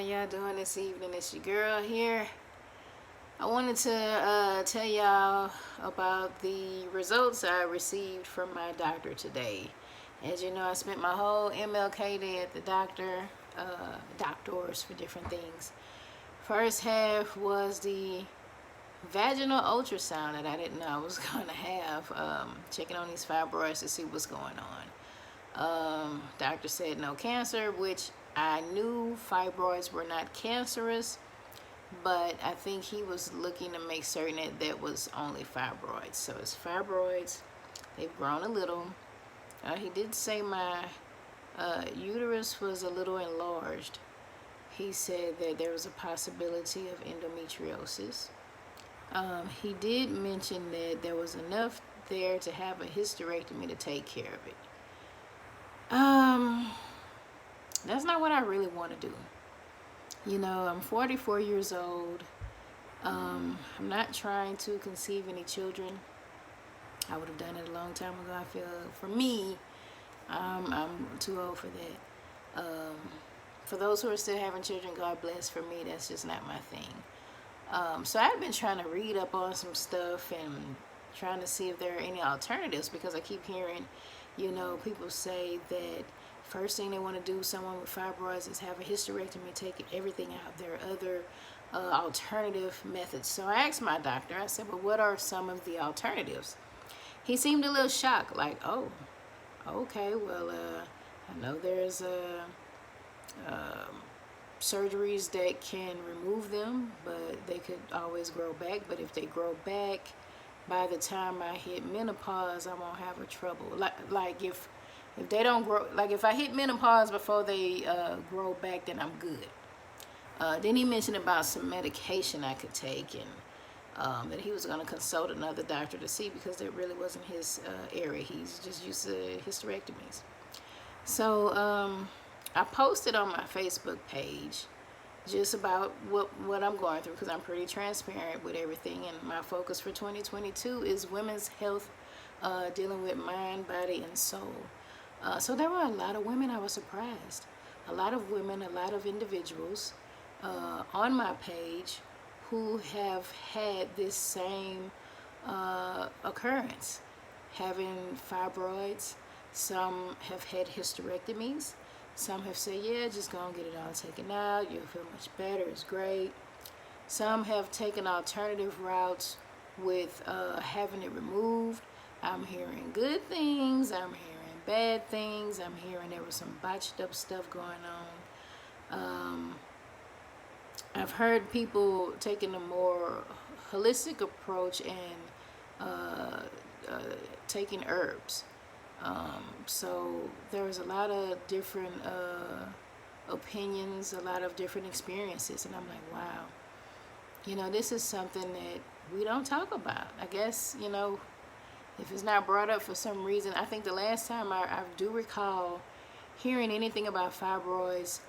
y'all doing this evening? It's your girl here. I wanted to tell y'all about the results I received from my doctor today. As you know, I spent my whole MLK day at the doctors for different things. First half was the vaginal ultrasound that I didn't know I was going to have, checking on these fibroids to see what's going on. Doctor said no cancer, which I knew fibroids were not cancerous, but I think he was looking to make certain that was only fibroids. So it's fibroids. They've grown a little. He did say my uterus was a little enlarged. He said that there was a possibility of endometriosis. He did mention that there was enough there to have a hysterectomy to take care of it. That's not what I really want to do. You know, I'm 44 years old. I'm not trying to conceive any children. I would have done it a long time ago. I feel for me, I'm too old for that. For those who are still having children, God bless. For me, that's just not my thing. So I've been trying to read up on some stuff and trying to see if there are any alternatives, because I keep hearing, you know, people say that first thing they want to do, someone with fibroids, is have a hysterectomy, take everything out. There are other alternative methods. So I asked my doctor, I said, well, what are some of the alternatives? He seemed a little shocked, like, oh, okay, well, I know there's surgeries that can remove them, but they could always grow back. But if they grow back, by the time I hit menopause, I won't have a trouble. Like if they don't grow, like if I hit menopause before they grow back, then I'm good. Then he mentioned about some medication I could take, and that he was going to consult another doctor to see, because it really wasn't his area. He's just used to hysterectomies. So I posted on my Facebook page just about what I'm going through, because I'm pretty transparent with everything, and my focus for 2022 is women's health, dealing with mind, body, and soul. So there were a lot of women. I was surprised. A lot of women, a lot of individuals on my page who have had this same occurrence, having fibroids. Some have had hysterectomies. Some have said, yeah, just go and get it all taken out. You'll feel much better. It's great. Some have taken alternative routes with having it removed. I'm hearing good things. I'm hearing bad things. I'm hearing there was some botched up stuff going on. I've heard people taking a more holistic approach and taking herbs. So there was a lot of different opinions, a lot of different experiences, and I'm like, wow, you know, this is something that we don't talk about. I guess, you know, if it's not brought up for some reason. I think the last time I do recall hearing anything about fibroids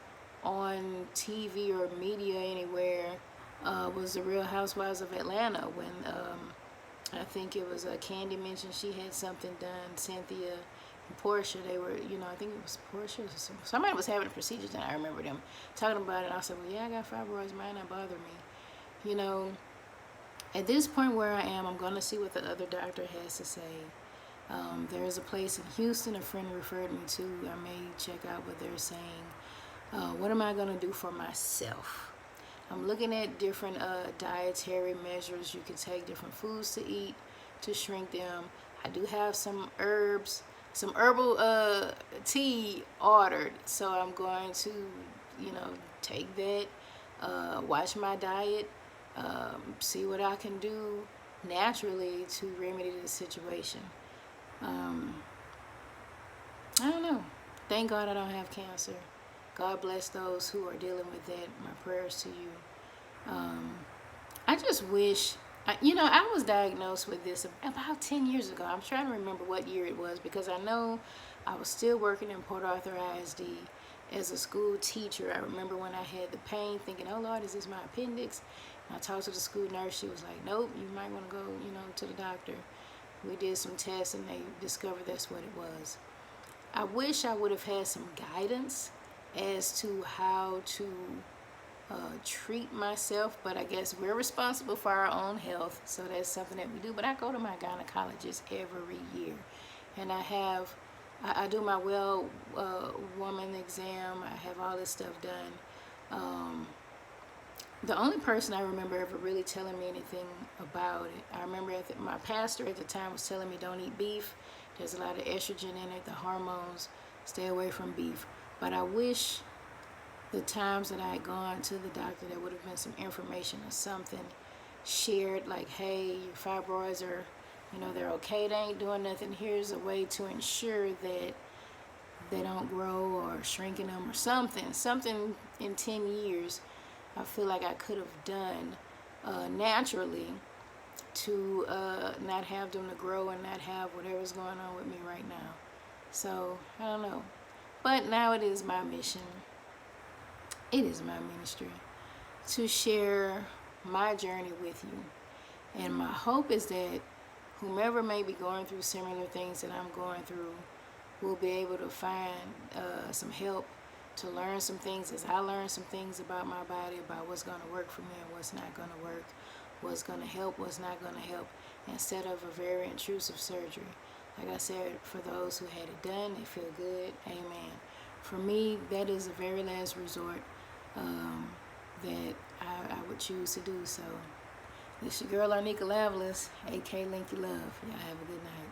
on TV or media anywhere was the Real Housewives of Atlanta, when I think it was Candy mentioned she had something done. Cynthia and Portia, they were, you know, I think it was Portia. Somebody was having a procedure, and I remember them talking about it. And I said, well, yeah, I got fibroids, might not bother me. You know, at this point where I am, I'm going to see what the other doctor has to say. There is a place in Houston a friend referred me to. I may check out what they're saying. What am I going to do for myself? I'm looking at different dietary measures you can take, different foods to eat to shrink them. I do have some herbs, some herbal tea ordered, so I'm going to, you know, take that, watch my diet, see what I can do naturally to remedy the situation. I don't know. Thank God I don't have cancer. God bless those who are dealing with that. My prayers to you. I just wish, you know, I was diagnosed with this about 10 years ago. I'm trying to remember what year it was, because I know I was still working in Port Arthur ISD as a school teacher. I remember when I had the pain, thinking, oh Lord, is this my appendix? And I talked to the school nurse. She was like, nope, you might want to go, you know, to the doctor. We did some tests and they discovered that's what it was. I wish I would have had some guidance as to how to treat myself, but I guess we're responsible for our own health, so that's something that we do. But I go to my gynecologist every year, and I do my woman exam. I have all this stuff done. The only person I remember ever really telling me anything about it, I remember my pastor at the time was telling me don't eat beef. There's a lot of estrogen in it, the hormones. Stay away from beef. But I wish the times that I had gone to the doctor, there would have been some information or something shared, like, hey, your fibroids are, they're okay, they ain't doing nothing. Here's a way to ensure that they don't grow or shrinking them or something in 10 years I feel like I could have done naturally to not have them to grow and not have whatever's going on with me right now. So I don't know, but now it is my mission, it is my ministry to share my journey with you, and my hope is that whomever may be going through similar things that I'm going through will be able to find some help, to learn some things as I learn some things about my body, about what's going to work for me and what's not going to work, what's going to help, what's not going to help, instead of a very intrusive surgery. Like I said, for those who had it done, they feel good, amen. For me, that is the very last resort that I would choose to do. So, it's your girl Arnika Lavlis, aka Linky Love. Y'all have a good night.